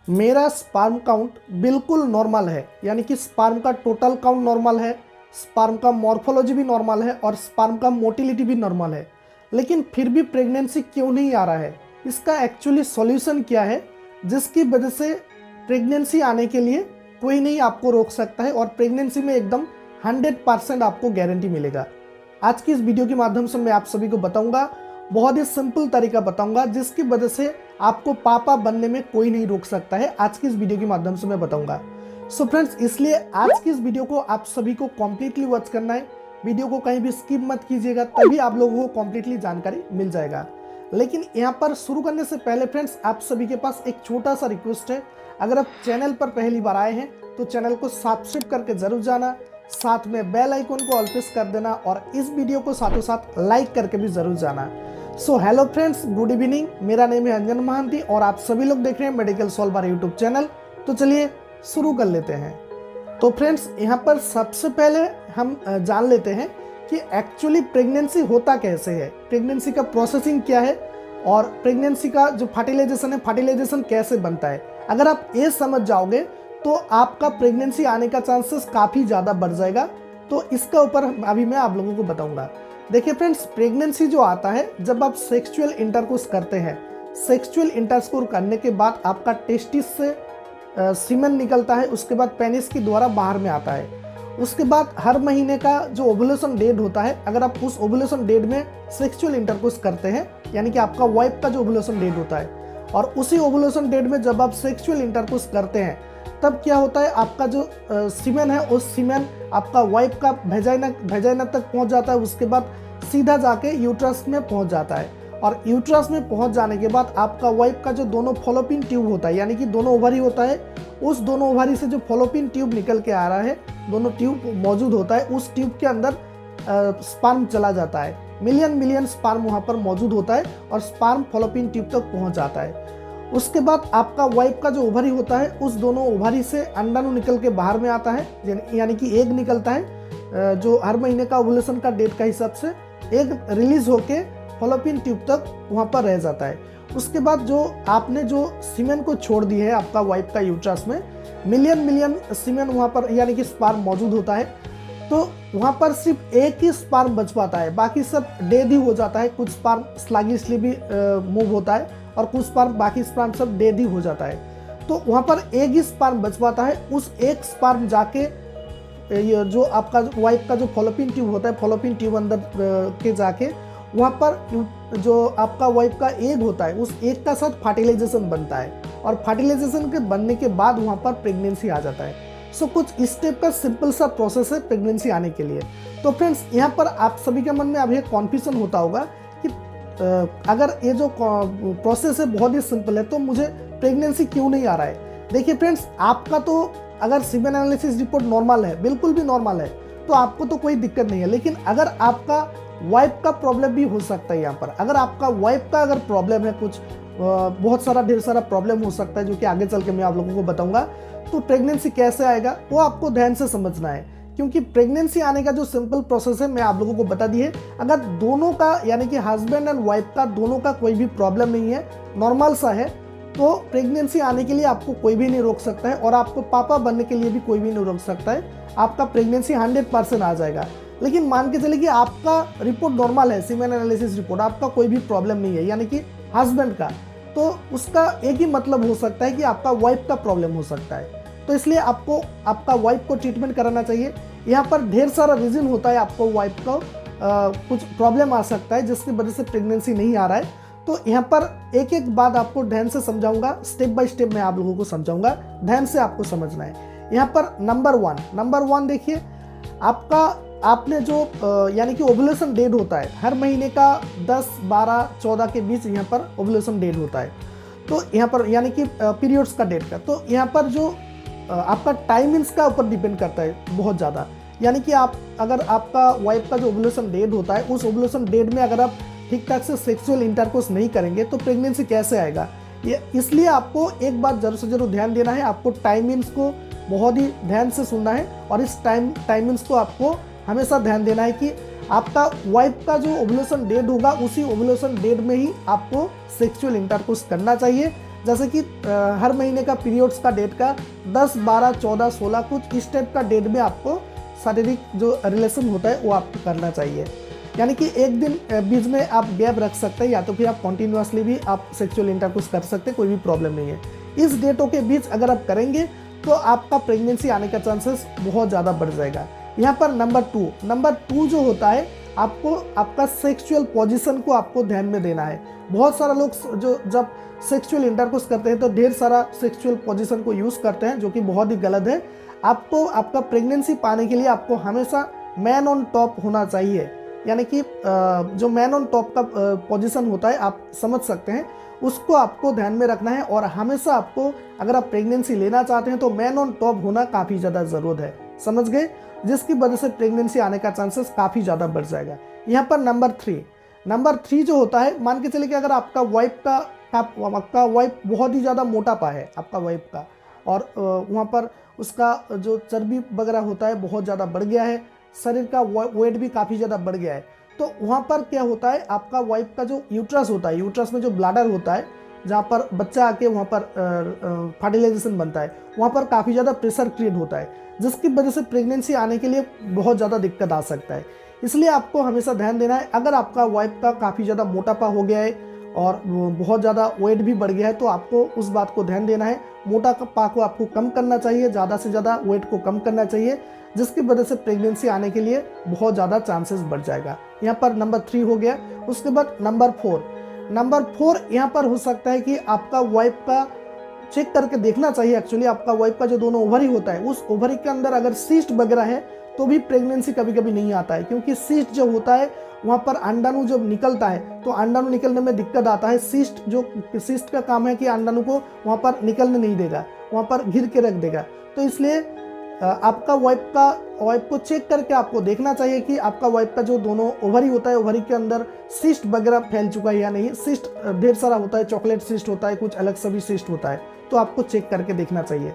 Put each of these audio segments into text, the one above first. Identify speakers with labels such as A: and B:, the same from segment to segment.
A: मेरा sperm count बिल्कुल normal है, यानी कि स्पर्म का टोटल काउंट नॉर्मल है, स्पर्म का मॉर्फोलॉजी भी नॉर्मल है और स्पर्म का मोटिलिटी भी नॉर्मल है, लेकिन फिर भी प्रेगनेंसी क्यों नहीं आ रहा है? इसका एक्चुअली सॉल्यूशन क्या है जिसकी वजह से प्रेगनेंसी आने के लिए कोई नहीं आपको रोक सकता है और प्रेगनेंसी में एकदम 100% आपको गारंटी मिलेगा। आज की इस वीडियो के माध्यम से मैं आप सभी को बताऊंगा, बहुत ही सिंपल तरीका बताऊंगा जिसकी वजह से आपको पापा बनने में कोई नहीं रोक सकता है। आज की इस वीडियो के माध्यम से मैं बताऊंगा। सो फ्रेंड्स, इसलिए आज की इस वीडियो को आप सभी को कम्प्लीटली वॉच करना है। वीडियो को कहीं भी स्किप मत कीजिएगा, तभी आप लोगों को कम्प्लीटली जानकारी मिल जाएगा। लेकिन यहाँ पर शुरू करने से पहले फ्रेंड्स, आप सभी के पास एक छोटा सा रिक्वेस्ट है। अगर आप चैनल पर पहली बार आए हैं तो चैनल को सब्सक्राइब करके जरूर जाना, साथ में बेल आइकन को ऑल प्रेस कर देना और इस वीडियो को साथों साथ लाइक करके भी जरूर जाना। So hello friends, good evening. मेरा नेम है अंजन महांती और आप सभी लोग देख रहे हैं मेडिकल सॉल्वर यूट्यूब चैनल। तो चलिए शुरू कर लेते हैं। तो फ्रेंड्स, यहाँ पर सबसे पहले हम जान लेते हैं कि एक्चुअली प्रेगनेंसी होता कैसे है, प्रेगनेंसी का प्रोसेसिंग क्या है और प्रेगनेंसी का जो फर्टिलाइजेशन है, फर्टिलाइजेशन कैसे बनता है। अगर आप ये समझ जाओगे तो आपका प्रेगनेंसी आने का चांसेस काफ़ी ज़्यादा बढ़ जाएगा। तो इसका ऊपर अभी मैं आप लोगों को बताऊंगा। देखिए फ्रेंड्स, प्रेगनेंसी जो आता है जब आप सेक्सुअल इंटरकोर्स करते हैं। सेक्सुअल इंटरकोर्स करने के बाद आपका टेस्टिस से सीमेन निकलता है, उसके बाद पेनिस के द्वारा बाहर में आता है। उसके बाद हर महीने का जो ओवुलेशन डेट होता है, अगर आप उस ओवुलेशन डेट में सेक्सुअल इंटरकोर्स करते हैं, यानी कि आपका वाइफ का जो ओवुलेशन डेट होता है, और उसी ओवुलेशन डेट में जब आप सेक्सुअल इंटरकोर्स करते हैं तब क्या होता है, आपका जो सीमेन है उस सीमेन आपका वाइफ का वेजाइना तक पहुंच जाता है। उसके बाद सीधा जाके यूट्रस में पहुंच जाता है और यूट्रस में पहुंच जाने के बाद आपका वाइफ का जो दोनों फॉलोपिन ट्यूब होता है, यानी कि दोनों ओवरी होता है, उस दोनों ओवरी से जो फॉलोपिन ट्यूब निकल के आ रहा है, दोनों ट्यूब मौजूद होता है, उस ट्यूब के अंदर स्पर्म चला जाता है। मिलियन स्पर्म वहाँ पर मौजूद होता है और स्पर्म फॉलोपिन ट्यूब तक पहुँच जाता है। उसके बाद आपका वाइफ का जो ओवरी होता है, उस दोनों ओवरी से अंडाणु निकल के बाहर में आता है, यानी कि एग निकलता है, जो हर महीने का ओवुलेशन का डेट का हिसाब से एग रिलीज होके फॉलोपिन ट्यूब तक वहाँ पर रह जाता है। उसके बाद जो आपने जो सीमेन को छोड़ दी है आपका वाइफ का यूट्रस में, मिलियन सीमेन वहाँ पर यानी कि स्पर्म मौजूद होता है, तो वहाँ पर सिर्फ एक ही स्पर्म बच पाता है, बाकी सब डेड ही हो जाता है। कुछ स्पर्म स्लगिशली भी मूव होता है और कुछ स्पर्म, बाकी स्पर्म सब डेड ही हो जाता है। तो वहाँ पर एक ही स्पर्म बच पाता है। उस एक स्पर्म जाके ये जो आपका वाइफ का जो फॉलोपिन ट्यूब होता है, फॉलोपिन ट्यूब अंदर के जाके वहाँ पर जो आपका वाइफ का एग होता है, उस एग का साथ फर्टिलाइजेशन बनता है और फर्टिलाइजेशन के बनने के बाद वहाँ पर प्रेगनेंसी आ जाता है। सो कुछ इस टाइप का सिंपल सा प्रोसेस है प्रेगनेंसी आने के लिए। तो फ्रेंड्स, यहाँ पर आप सभी के मन में अभी एक कॉन्फ्यूजन होता होगा कि अगर ये जो प्रोसेस है बहुत ही सिंपल है तो मुझे प्रेगनेंसी क्यों नहीं आ रहा है। देखिए फ्रेंड्स, आपका तो अगर सीमेन एनालिसिस रिपोर्ट नॉर्मल है, बिल्कुल भी नॉर्मल है, तो आपको तो कोई दिक्कत नहीं है। लेकिन अगर आपका वाइफ का प्रॉब्लम भी हो सकता है, यहाँ पर अगर आपका वाइफ का अगर प्रॉब्लम है, कुछ बहुत सारा ढेर सारा प्रॉब्लम हो सकता है जो कि आगे चल के मैं आप लोगों को बताऊंगा। तो प्रेगनेंसी कैसे आएगा वो आपको ध्यान से समझना है, क्योंकि प्रेगनेंसी आने का जो सिंपल प्रोसेस है मैं आप लोगों को बता दी है। अगर दोनों का, यानी कि हस्बैंड एंड वाइफ का, दोनों का कोई भी प्रॉब्लम नहीं है, नॉर्मल सा है, तो प्रेगनेंसी आने के लिए आपको कोई भी नहीं रोक सकता है और आपको पापा बनने के लिए भी कोई भी नहीं रोक सकता है। आपका प्रेगनेंसी 100% आ जाएगा। लेकिन मान के चलिए कि आपका रिपोर्ट नॉर्मल है, सीमेन एनालिसिस रिपोर्ट, आपका कोई भी प्रॉब्लम नहीं है, यानी कि हस्बैंड का, तो उसका एक ही मतलब हो सकता है कि आपका वाइफ का प्रॉब्लम हो सकता है। तो इसलिए आपको आपका वाइफ को ट्रीटमेंट कराना चाहिए। यहाँ पर ढेर सारा रीज़न होता है, आपको वाइफ को कुछ प्रॉब्लम आ सकता है जिसकी वजह से प्रेगनेंसी नहीं आ रहा है। तो यहाँ पर एक एक बात आपको ध्यान से समझाऊंगा, स्टेप बाय स्टेप मैं आप लोगों को समझाऊंगा, ध्यान से आपको समझना है। यहाँ पर नंबर वन देखिए, आपने जो यानी कि ओवुलेशन डेट होता है, हर महीने का 10, 12, 14 के बीच यहाँ पर ओवुलेशन डेट होता है। तो यहाँ पर यानी कि पीरियड्स का डेट का, तो यहाँ पर जो आपका टाइमिंग्स का ऊपर डिपेंड करता है बहुत ज़्यादा। यानी कि आप, अगर आपका वाइफ का जो ओवुलेशन डेट होता है, उस ओवुलेशन डेट में अगर आप ठीक ठाक से सेक्सुअल इंटरकोर्स नहीं करेंगे तो प्रेगनेंसी कैसे आएगा। ये इसलिए आपको एक बात जरूर से जरूर ध्यान देना है, आपको टाइमिंग्स को बहुत ही ध्यान से सुनना है और इस टाइमिंग्स को आपको हमेशा ध्यान देना है कि आपका वाइफ का जो ओवुलेशन डेट होगा उसी ओवुलेशन डेट में ही आपको सेक्सुअल इंटरकोर्स करना चाहिए। जैसे कि हर महीने का पीरियड्स का डेट का 10, 12, 14, 16 कुछ इस टाइप का डेट में आपको शारीरिक जो रिलेशन होता है वो आपको करना चाहिए। यानी कि एक दिन बीच में आप गैप रख सकते हैं, या तो फिर आप कॉन्टिन्यूसली भी आप सेक्सुअल इंटरकोर्स कर सकते हैं, कोई भी प्रॉब्लम नहीं है। इस डेटों के बीच अगर आप करेंगे तो आपका प्रेगनेंसी आने का चांसेस बहुत ज़्यादा बढ़ जाएगा। यहाँ पर नंबर टू जो होता है, आपको आपका सेक्सुअल पोजीशन को आपको ध्यान में देना है। बहुत सारा लोग जो जब सेक्सुअल इंटरकोर्स करते हैं तो ढेर सारा सेक्सुअल पोजीशन को यूज़ करते हैं, जो कि बहुत ही गलत है। आपको आपका प्रेगनेंसी पाने के लिए आपको हमेशा मैन ऑन टॉप होना चाहिए। यानी कि जो मैन ऑन टॉप का पोजीशन होता है, आप समझ सकते हैं, उसको आपको ध्यान में रखना है। और हमेशा आपको अगर आप प्रेगनेंसी लेना चाहते हैं तो मैन ऑन टॉप होना काफ़ी ज़्यादा ज़रूरत है, समझ गए, जिसकी वजह से प्रेगनेंसी आने का चांसेस काफ़ी ज़्यादा बढ़ जाएगा। यहाँ पर नंबर थ्री जो होता है, मान के चलिए कि अगर आपका वाइफ बहुत ही ज़्यादा मोटापा है आपका वाइफ का, और वहाँ पर उसका जो चर्बी वगैरह होता है बहुत ज़्यादा बढ़ गया है, शरीर का वेट भी काफ़ी ज़्यादा बढ़ गया है, तो वहाँ पर क्या होता है, आपका वाइफ का जो यूट्रस होता है, यूट्रस में जो ब्लाडर होता है जहाँ पर बच्चा आके वहाँ पर फर्टिलाइजेशन बनता है, वहाँ पर काफ़ी ज़्यादा प्रेशर क्रिएट होता है, जिसकी वजह से प्रेगनेंसी आने के लिए बहुत ज़्यादा दिक्कत आ सकता है। इसलिए आपको हमेशा ध्यान देना है, अगर आपका वाइफ का काफ़ी ज़्यादा मोटापा हो गया है और बहुत ज़्यादा वेट भी बढ़ गया है, तो आपको उस बात को ध्यान देना है, मोटापा को आपको कम करना चाहिए, ज़्यादा से ज़्यादा वेट को कम करना चाहिए, जिसकी वजह से प्रेगनेंसी आने के लिए बहुत ज़्यादा चांसेस बढ़ जाएगा। यहाँ पर नंबर 3 हो गया। उसके बाद नंबर 4 यहाँ पर हो सकता है कि आपका वाइफ का चेक करके देखना चाहिए। एक्चुअली आपका वाइफ का जो दोनों ओवरी होता है, उस ओवरी के अंदर अगर सिस्ट वगैरह है तो भी प्रेगनेंसी कभी कभी नहीं आता है, क्योंकि सिस्ट जो होता है वहाँ पर अंडाणु जब निकलता है तो अंडाणु निकलने में दिक्कत आता है। सिस्ट का काम है कि अंडाणु को वहाँ पर निकलने नहीं देगा, वहाँ पर घिर के रख देगा। तो इसलिए आपका वाइफ को चेक करके आपको देखना चाहिए कि आपका वाइफ का जो दोनों ओवरी होता है, ओवरी के अंदर सिस्ट वगैरह फैल चुका है या नहीं। सिस्ट ढेर सारा होता है, चॉकलेट सिस्ट होता है, कुछ अलग सभी सिस्ट होता है, तो आपको चेक करके देखना चाहिए,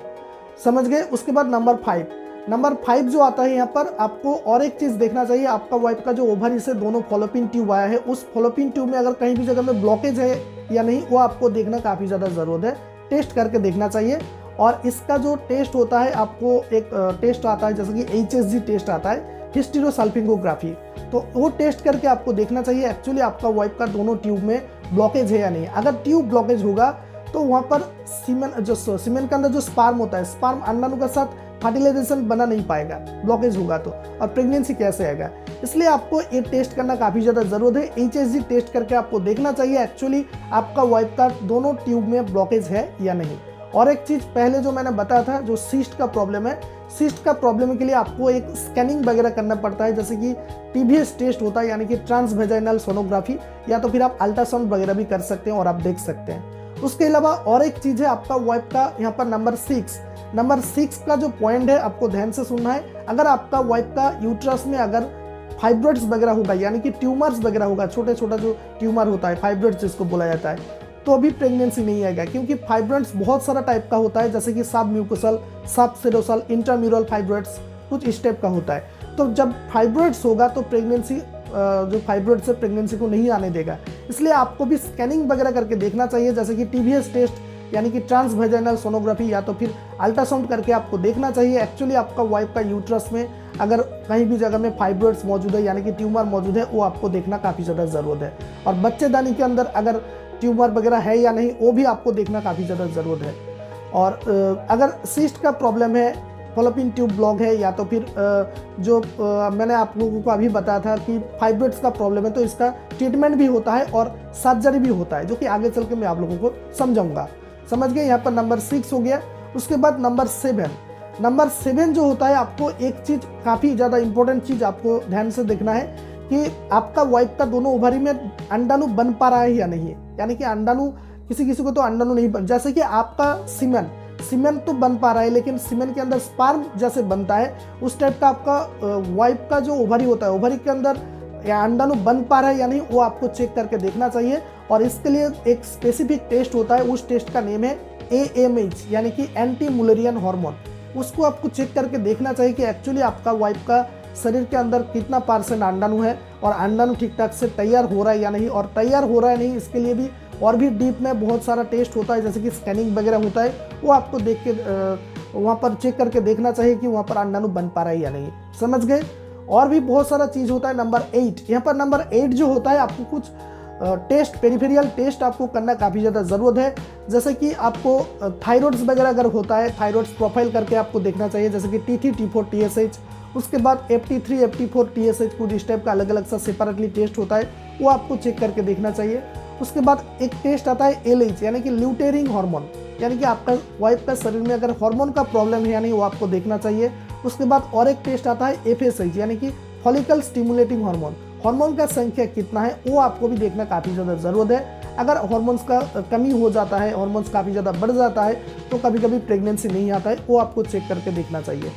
A: समझ गए। उसके बाद नंबर 5 जो आता है, यहाँ पर आपको और एक चीज़ देखना चाहिए, आपका वाइफ का जो ओवरी से दोनों फॉलोपिन ट्यूब आया है, उस फॉलोपिन ट्यूब में अगर कहीं भी जगह में ब्लॉकेज है या नहीं, वो आपको देखना काफ़ी ज़्यादा ज़रूरत है, टेस्ट करके देखना चाहिए। और इसका जो टेस्ट होता है, आपको एक टेस्ट आता है जैसे कि HSG टेस्ट आता है, हिस्टेरोसाल्पिंगोग्राफी, तो वो टेस्ट करके आपको देखना चाहिए एक्चुअली आपका वाइफ का दोनों ट्यूब में ब्लॉकेज है या नहीं। अगर ट्यूब ब्लॉकेज होगा तो वहाँ पर सीमेन के अंदर जो स्पर्म होता है, स्पर्म अंडाणु के साथ फर्टिलाइजेशन बना नहीं पाएगा, ब्लॉकेज होगा तो, और प्रेगनेंसी कैसे आएगा। इसलिए आपको ये टेस्ट करना काफ़ी ज़्यादा ज़रूरत है। HSG टेस्ट करके आपको देखना चाहिए एक्चुअली आपका वाइफ का दोनों ट्यूब में ब्लॉकेज है या नहीं। और एक चीज़ पहले जो मैंने बताया था, जो सिस्ट का प्रॉब्लम है, सिस्ट का प्रॉब्लम के लिए आपको एक स्कैनिंग वगैरह करना पड़ता है, जैसे कि TVS टेस्ट होता है, यानी कि ट्रांसवेजाइनल सोनोग्राफी, या तो फिर आप अल्ट्रासाउंड वगैरह भी कर सकते हैं और आप देख सकते हैं। उसके अलावा और एक चीज़ है आपका वाइफ का, यहाँ पर नंबर 6 का जो पॉइंट है आपको ध्यान से सुनना है। अगर आपका वाइफ का यूट्रस में अगर फाइब्रॉइड्स वगैरह होगा, यानी कि ट्यूमर्स वगैरह होगा, छोटा जो ट्यूमर होता है, फाइब्रॉइड्स जिसको बोला जाता है, तो अभी प्रेगनेंसी नहीं आएगा, क्योंकि फाइब्रॉइड्स बहुत सारा टाइप का होता है, जैसे कि सब म्यूकोसल, सब सेरोसल, इंट्राम्यूरल फाइब्रॉइड्स, कुछ इस टाइप का होता है। तो जब फाइब्रॉइड्स होगा तो प्रेगनेंसी जो फाइब्रॉइड से प्रेगनेंसी को नहीं आने देगा। इसलिए आपको भी स्कैनिंग वगैरह करके देखना चाहिए, जैसे कि TVS टेस्ट यानी कि ट्रांसवेजाइनल सोनोग्राफी, या तो फिर अल्ट्रासाउंड करके आपको देखना चाहिए एक्चुअली आपका वाइफ का यूट्रस में अगर कहीं भी जगह में फाइब्रॉइड्स मौजूद है, यानी कि ट्यूमर मौजूद है, वो आपको देखना काफ़ी ज़्यादा ज़रूरत है। और बच्चेदानी के अंदर अगर ट्यूमर वगैरह है या नहीं, वो भी आपको देखना काफ़ी ज़्यादा ज़रूरत है। और अगर सिस्ट का प्रॉब्लम है, फॉलोपिन ट्यूब ब्लॉक है, या तो फिर जो मैंने आप लोगों को अभी बताया था कि फाइब्रॉइड्स का प्रॉब्लम है, तो इसका ट्रीटमेंट भी होता है और सर्जरी भी होता है, जो कि आगे चल के मैं आप लोगों को समझाऊंगा, समझ गए। यहाँ पर नंबर 6 हो गया। उसके बाद नंबर 7 जो होता है, आपको एक चीज़ काफ़ी ज़्यादा इंपॉर्टेंट चीज़ आपको ध्यान से देखना है कि आपका वाइफ का दोनों ओवरी में अंडाणु बन पा रहा है या नहीं है। यानी कि अंडाणु किसी को तो अंडाणु नहीं बन, जैसे कि आपका सीमेन तो बन पा रहा है, लेकिन सीमेन के अंदर स्पर्म जैसे बनता है, उस टाइप का आपका वाइफ का जो ओवरी होता है, ओवरी के अंदर या अंडाणु बन पा रहा है या नहीं, वो आपको चेक करके देखना चाहिए। और इसके लिए एक स्पेसिफिक टेस्ट होता है, उस टेस्ट का नेम है AMH, यानी कि एंटी मुलेरियन हार्मोन। उसको आपको चेक करके देखना चाहिए कि एक्चुअली आपका वाइफ का शरीर के अंदर कितना % अंडाणु है और अंडाणु ठीक ठाक से तैयार हो रहा है या नहीं, और तैयार हो रहा है नहीं इसके लिए भी और भी डीप में बहुत सारा टेस्ट होता है, जैसे कि स्कैनिंग वगैरह होता है, वो आपको देख के वहाँ पर चेक करके देखना चाहिए कि वहाँ पर अंडाणु बन पा रहा है या नहीं। समझ गए। और भी बहुत सारा चीज़ होता है। नंबर 8, यहाँ पर नंबर 8 जो होता है, आपको कुछ टेस्ट, पेरिफेरियल टेस्ट आपको करना काफ़ी ज़्यादा ज़रूरत है। जैसे कि आपको थायराइड्स वगैरह अगर होता है, थायराइड्स प्रोफाइल करके आपको देखना चाहिए, जैसे कि T3 T4 TSH, उसके बाद FT3 FT4 TSH, कुछ इस टाइप का अलग अलग सा सेपरेटली टेस्ट होता है, वो आपको चेक करके देखना चाहिए। उसके बाद एक टेस्ट आता है LH यानी कि ल्यूटेरिंग हार्मोन, यानी कि आपका वाइफ का शरीर में अगर हार्मोन का प्रॉब्लम है या नहीं, वो आपको देखना चाहिए। उसके बाद और एक टेस्ट आता है FSH यानी कि फॉलिकल स्टिमुलेटिंग हार्मोन, हार्मोन का संख्या कितना है वो आपको भी देखना काफ़ी ज़्यादा ज़रूरत है। अगर हार्मोन्स का कमी हो जाता है, हार्मोन्स काफ़ी ज़्यादा बढ़ जाता है, तो कभी कभी प्रेगनेंसी नहीं आता है, वो आपको चेक करके देखना चाहिए।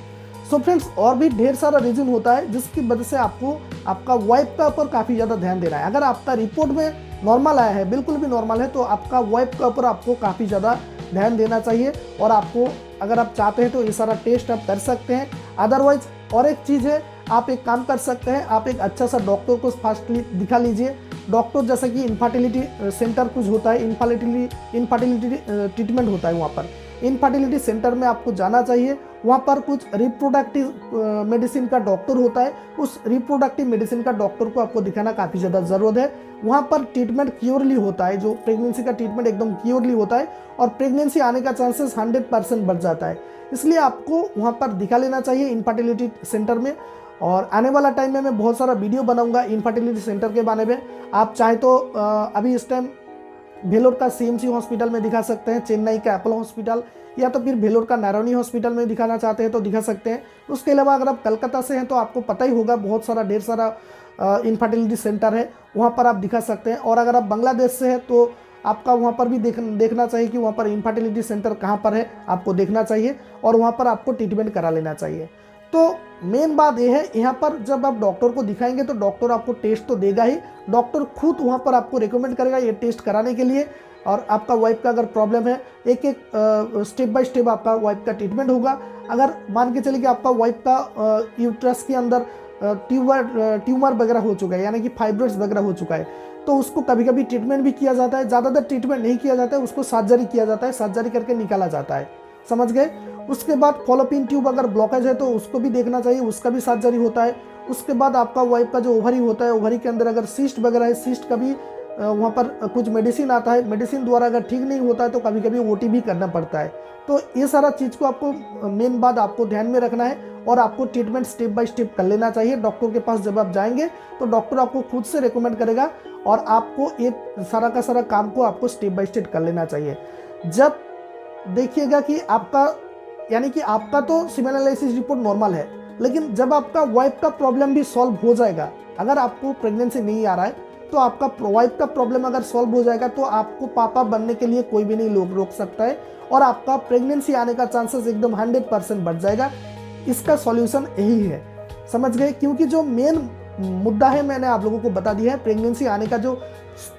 A: सो फ्रेंड्स, और भी ढेर सारा रीज़न होता है जिसकी वजह से आपको आपका वाइफ का ऊपर काफ़ी ज़्यादा ध्यान देना है। अगर आपका रिपोर्ट में नॉर्मल आया है, बिल्कुल भी नॉर्मल है, तो आपका वाइफ का ऊपर आपको काफ़ी ज़्यादा ध्यान देना चाहिए। और आपको अगर आप चाहते हैं तो ये सारा टेस्ट आप कर सकते हैं। अदरवाइज और एक चीज़ है, आप एक काम कर सकते हैं, आप एक अच्छा सा डॉक्टर को फास्टली दिखा लीजिए। डॉक्टर जैसे कि इनफर्टिलिटी सेंटर कुछ होता है, इनफर्टिलिटी ट्रीटमेंट होता है, वहाँ पर इनफर्टिलिटी सेंटर में आपको जाना चाहिए। वहाँ पर कुछ रिप्रोडक्टिव मेडिसिन का डॉक्टर होता है, उस रिप्रोडक्टिव मेडिसिन का डॉक्टर को आपको दिखाना काफ़ी ज़्यादा ज़रूरत है। वहाँ पर ट्रीटमेंट क्योरली होता है, जो प्रेगनेंसी का ट्रीटमेंट एकदम क्योरली होता है, और प्रेगनेंसी आने का चांसेस 100% बढ़ जाता है। इसलिए आपको वहाँ पर दिखा लेना चाहिए इनफर्टिलिटी सेंटर में। और आने वाला टाइम में मैं बहुत सारा वीडियो बनाऊंगा इनफर्टिलिटी सेंटर के बारे में। आप चाहे तो अभी इस टाइम भेलोर का CMC हॉस्पिटल में दिखा सकते हैं, चेन्नई का एपोलो हॉस्पिटल, या तो फिर भेलोर का नारायणी हॉस्पिटल में दिखाना चाहते हैं तो दिखा सकते हैं। उसके अलावा अगर आप कलकत्ता से हैं तो आपको पता ही होगा, बहुत सारा ढेर सारा इनफर्टिलिटी सेंटर है, वहाँ पर आप दिखा सकते हैं। और अगर आप बांग्लादेश से हैं तो आपका वहाँ पर भी देखना चाहिए कि वहाँ पर इनफर्टिलिटी सेंटर कहाँ पर है, आपको देखना चाहिए और वहाँ पर आपको ट्रीटमेंट करा लेना चाहिए। तो मेन बात यह है, यहाँ पर जब आप डॉक्टर को दिखाएंगे तो डॉक्टर आपको टेस्ट तो देगा ही, डॉक्टर खुद वहाँ पर आपको रिकमेंड करेगा ये टेस्ट कराने के लिए। और आपका वाइफ का अगर प्रॉब्लम है, एक एक स्टेप बाय स्टेप आपका वाइफ का ट्रीटमेंट होगा। अगर मान के चलिए कि आपका वाइफ का यूट्रस के अंदर ट्यूमर वगैरह हो चुका है, यानी कि फाइब्रोइड्स वगैरह हो चुका है, तो उसको कभी कभी ट्रीटमेंट भी किया जाता है। ज़्यादातर ट्रीटमेंट नहीं किया जाता है, उसको सर्जरी किया जाता है, सर्जरी करके निकाला जाता है। समझ गए। उसके बाद फॉलोपिन ट्यूब अगर ब्लॉकेज है तो उसको भी देखना चाहिए, उसका भी सर्जरी होता है। उसके बाद आपका वाइफ का जो ओवरी होता है, ओवरी के अंदर अगर सिस्ट वगैरह है, सिस्ट का भी वहाँ पर कुछ मेडिसिन आता है, मेडिसिन द्वारा अगर ठीक नहीं होता है तो कभी कभी OT भी करना पड़ता है। तो ये सारा चीज़ को आपको मेन बात आपको ध्यान में रखना है और आपको ट्रीटमेंट स्टेप बाय स्टेप कर लेना चाहिए। डॉक्टर के पास जब आप जाएंगे तो डॉक्टर आपको खुद से रिकमेंड करेगा और आपको ये सारा का सारा काम को आपको स्टेप बाय स्टेप कर लेना चाहिए। जब देखिएगा कि आपका, यानी कि आपका तो सीमेन एनालिसिस रिपोर्ट नॉर्मल है, लेकिन जब आपका वाइफ का प्रॉब्लम भी सॉल्व हो जाएगा, अगर आपको प्रेगनेंसी नहीं आ रहा है तो आपका वाइफ का प्रॉब्लम अगर सॉल्व हो जाएगा तो आपको पापा बनने के लिए कोई भी नहीं रोक सकता है और आपका प्रेगनेंसी आने का चांसेस एकदम 100% बढ़ जाएगा। इसका सॉल्यूशन यही है, समझ गए। क्योंकि जो मेन मुद्दा है मैंने आप लोगों को बता दिया है, प्रेगनेंसी आने का जो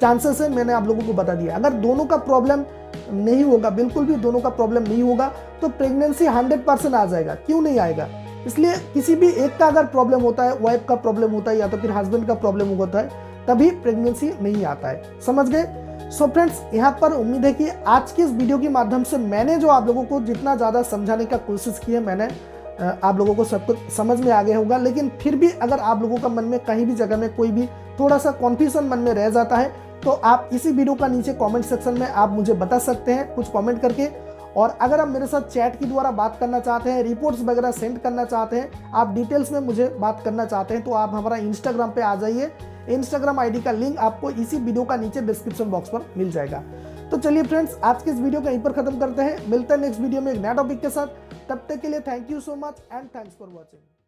A: चांसेस है मैंने आप लोगों को बता दिया। अगर दोनों का प्रॉब्लम नहीं होगा, बिल्कुल भी दोनों का प्रॉब्लम नहीं होगा, तो प्रेगनेंसी 100% आ जाएगा। क्यों नहीं आएगा? इसलिए किसी भी एक का अगर प्रॉब्लम होता है, वाइफ का प्रॉब्लम होता है या तो फिर हस्बैंड का प्रॉब्लम होता है, तभी प्रेगनेंसी नहीं आता है। समझ गए। सो फ्रेंड्स, यहाँ पर उम्मीद है कि आज की इस वीडियो के माध्यम से मैंने जो आप लोगों को जितना ज़्यादा समझाने का कोशिश की है, मैंने आप लोगों को सब कुछ समझ में आ गया होगा। लेकिन फिर भी अगर आप लोगों का मन में कहीं भी जगह में कोई भी थोड़ा सा कन्फ्यूजन मन में रह जाता है तो आप इसी वीडियो का नीचे कमेंट सेक्शन में आप मुझे बता सकते हैं कुछ कमेंट करके। और अगर आप मेरे साथ चैट के द्वारा बात करना चाहते हैं, रिपोर्ट्स वगैरह सेंड करना चाहते हैं, आप डिटेल्स में मुझे बात करना चाहते हैं, तो आप हमारा इंस्टाग्राम पे आ जाइए। इंस्टाग्राम ID का लिंक आपको इसी वीडियो का नीचे डिस्क्रिप्शन बॉक्स पर मिल जाएगा। तो चलिए फ्रेंड्स, आज के इस वीडियो को यहीं पर खत्म करते हैं। मिलते हैं नेक्स्ट वीडियो में एक नया टॉपिक के साथ। तब तक के लिए thank you so much and thanks for watching.